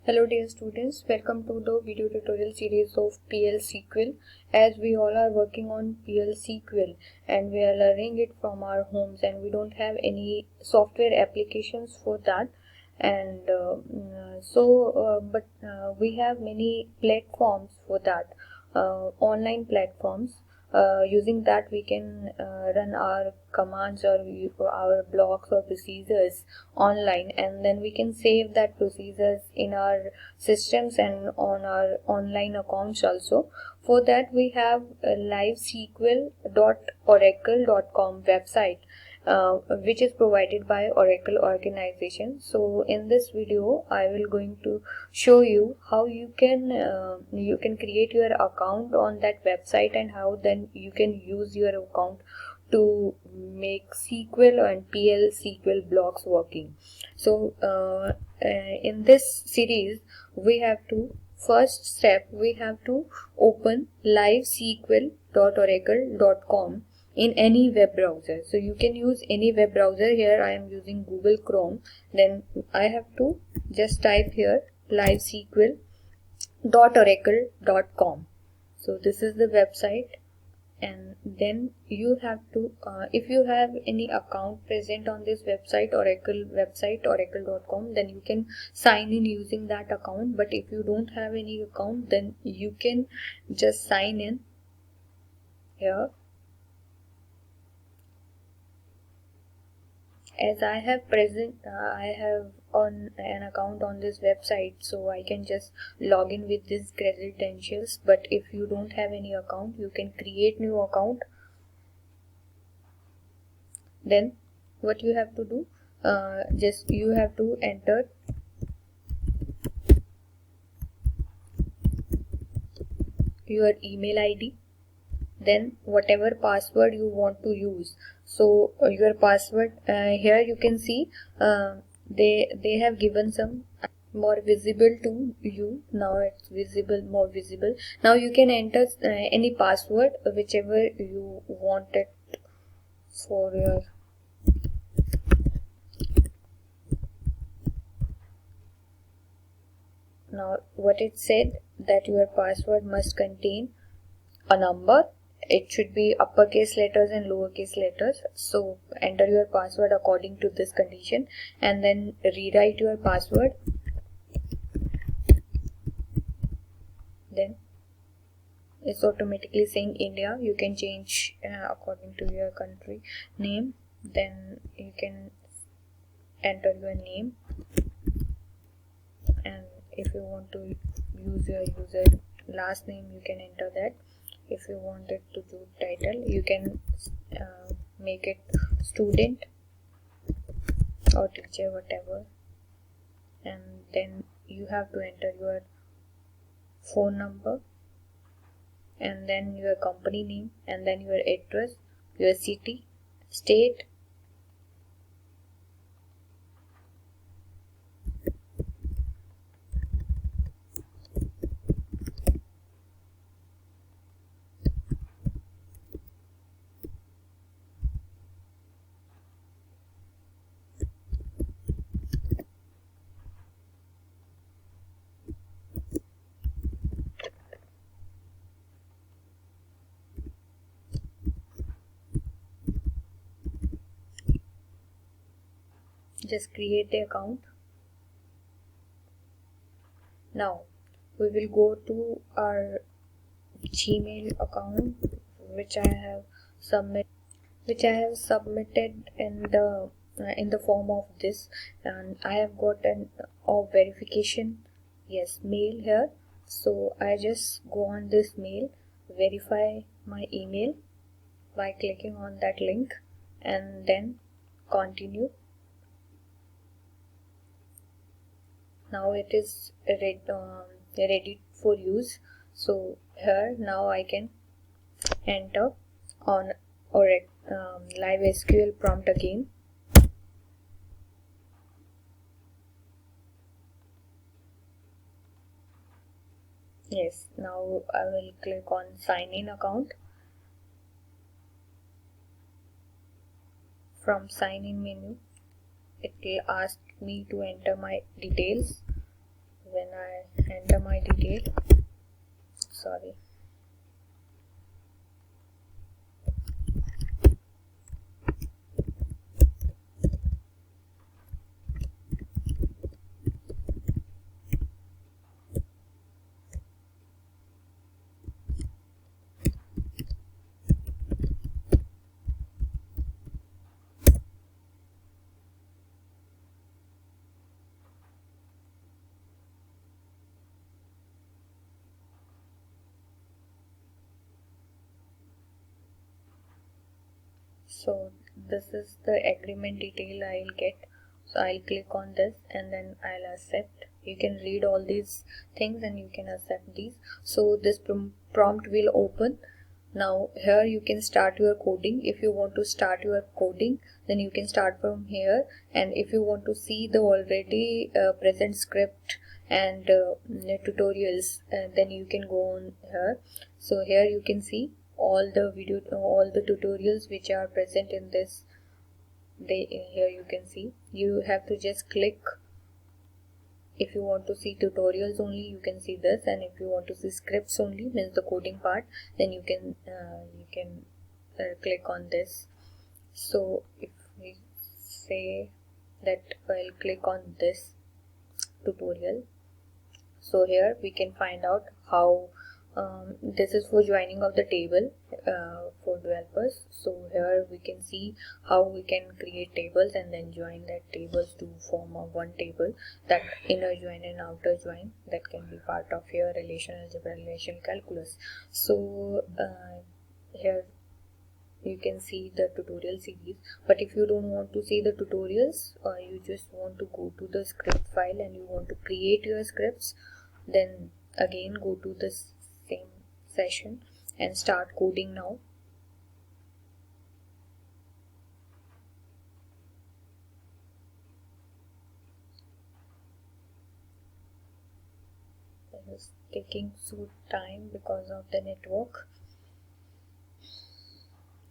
Hello dear students, welcome to the video tutorial series of PL/SQL. As we all are working on PL/SQL and we are learning it from our homes and we don't have any software applications for that, and we have many platforms for that, online platforms. Using that we can run our commands or our blocks or procedures online, and then we can save that procedures in our systems and on our online accounts also. For that we have a livesql.oracle.com website, which is provided by Oracle organization. So in this video I will going to show you how you can create your account on that website and how then you can use your account to make SQL and PL/SQL blocks working. So in this series we have to first step we have to open livesql.oracle.com in any web browser. So you can use any web browser. Here I am using Google Chrome. Then I have to just type here livesql.oracle.com. So this is the website, and then you have to if you have any account present on this website, Oracle website, oracle.com, then you can sign in using that account. But if you don't have any account, then you can just sign in here. As I have on an account on this website, so I can just log in with these credentials. But if you don't have any account, you can create new account. Then what you have to do, just you have to enter your email ID, then whatever password you want to use. So your password, here you can see they have given some more visible to you. Now it's visible, more visible. Now you can enter any password whichever you wanted for your. Now what it said, that your password must contain a number. It should be uppercase letters and lowercase letters. So enter your password according to this condition and then rewrite your password. Then it's automatically saying India. You can change according to your country name. Then you can enter your name, and if you want to use your user last name, you can enter that. If you wanted to do title, you can make it student or teacher, whatever. And then you have to enter your phone number, and then your company name, and then your address, your city, state, just create the account. Now we will go to our Gmail account which I have submitted in the form of this, and I have got an verification mail here. So I just go on this mail, verify my email by clicking on that link, and then continue. Now it is ready for use. So here now I can enter on live SQL prompt again. Yes, now I will click on sign in account. From sign in menu, it will ask me to enter my details. When enter my detail. Sorry. So this is the agreement detail I'll get. So I'll click on this and then I'll accept. You can read all these things and you can accept these. So this prompt will open. Now here you can start your coding. If you want to start your coding, then you can start from here. And if you want to see the already present script and tutorials, then you can go on here. So here you can see all the tutorials which are present in this. Here you can see, you have to just click. If you want to see tutorials only, you can see this, and if you want to see scripts only, means the coding part, then you can click on this. So if we say that I'll click on this tutorial, so here we can find out how this is for joining of the table for developers. So here we can see how we can create tables and then join that tables to form a one table, that inner join and outer join, that can be part of your relational algebra, relational calculus. So here you can see the tutorial series. But if you don't want to see the tutorials, or you just want to go to the script file and you want to create your scripts, then again go to this same session and start coding now. It is taking some time because of the network.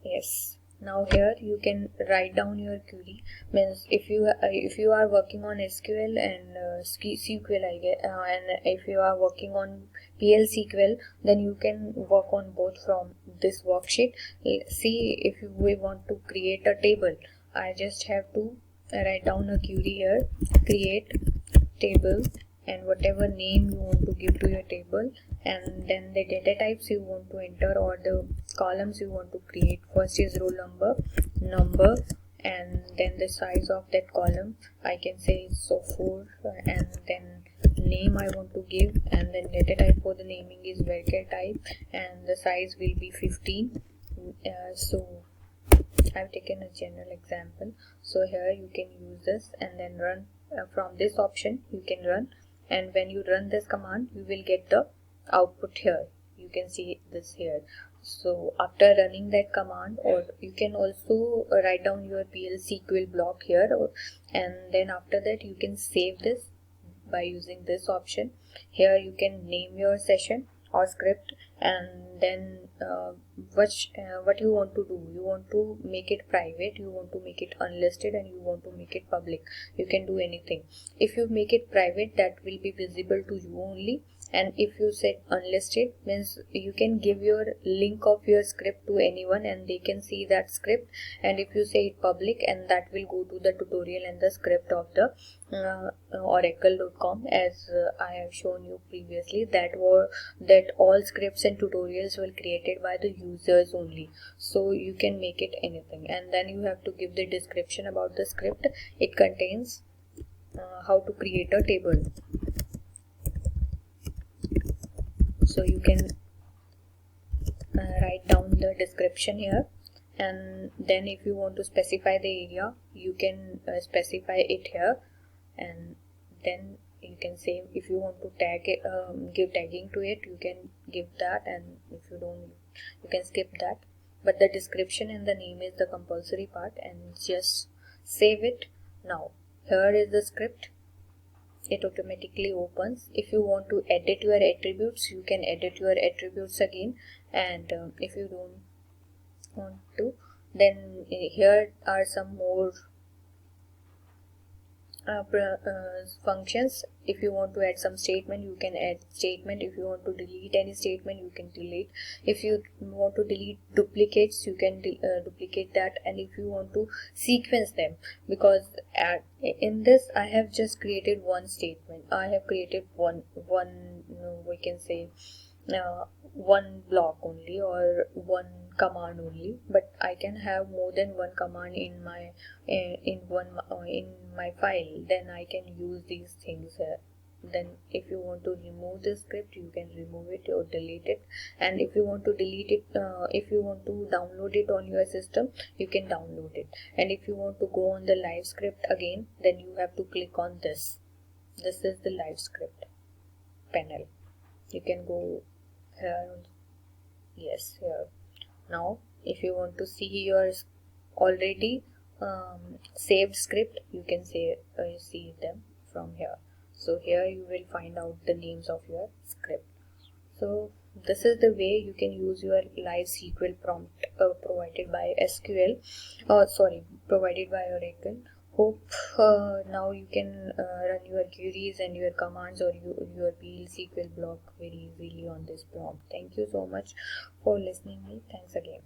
Yes, now here you can write down your query. Means if you are working on SQL and SQL, I get, and if you are working on PL SQL, then you can work on both from this worksheet. See, if we want to create a table, I just have to write down a query here, create table, and whatever name you want to give to your table, and then the data types you want to enter or the columns you want to create. First is roll number, and then the size of that column I can say so 4, and then name I want to give, and then data type for the naming is varchar type, and the size will be 15. So I've taken a general example. So here you can use this and then run from this option. You can run, and when you run this command, you will get the output here. You can see this here. So after running that command, or you can also write down your PL SQL block here, and then after that you can save this by using this option. Here you can name your session or script, and then what you want to do. You want to make it private, you want to make it unlisted, and you want to make it public. You can do anything. If you make it private, that will be visible to you only, and if you set unlisted, means you can give your link of your script to anyone and they can see that script. And if you say it public, and that will go to the tutorial and the script of the oracle.com, as I have shown you previously, that all scripts and tutorials were created by the users only. So you can make it anything, and then you have to give the description about the script. It contains how to create a table. So you can write down the description here, and then if you want to specify the area, you can specify it here, and then you can say if you want to tag it, give tagging to it, you can give that, and if you don't, you can skip that. But the description and the name is the compulsory part, and just save it. Now here is the script. It automatically opens. If you want to edit your attributes, you can edit your attributes again, and if you don't want to, then here are some more functions. If you want to add some statement, you can add statement. If you want to delete any statement, you can delete. If you want to delete duplicates, you can duplicate that. And if you want to sequence them, because in this I have just created one statement, I have created one we can say one block only, or one command only, but I can have more than one command in my in my file. Then I can use these things. Then if you want to remove the script, you can remove it or delete it. And if you want to delete it, if you want to download it on your system, you can download it. And if you want to go on the live script again, then you have to click on this. This is the live script panel. You can go here. Yes, here. Now if you want to see your already saved script, you can see them from here. So here you will find out the names of your script. So this is the way you can use your livesql prompt provided by SQL, provided by Oracle. Hope now you can run your queries and your commands or your PL SQL block very easily on this prompt. Thank you so much for listening me. Thanks again.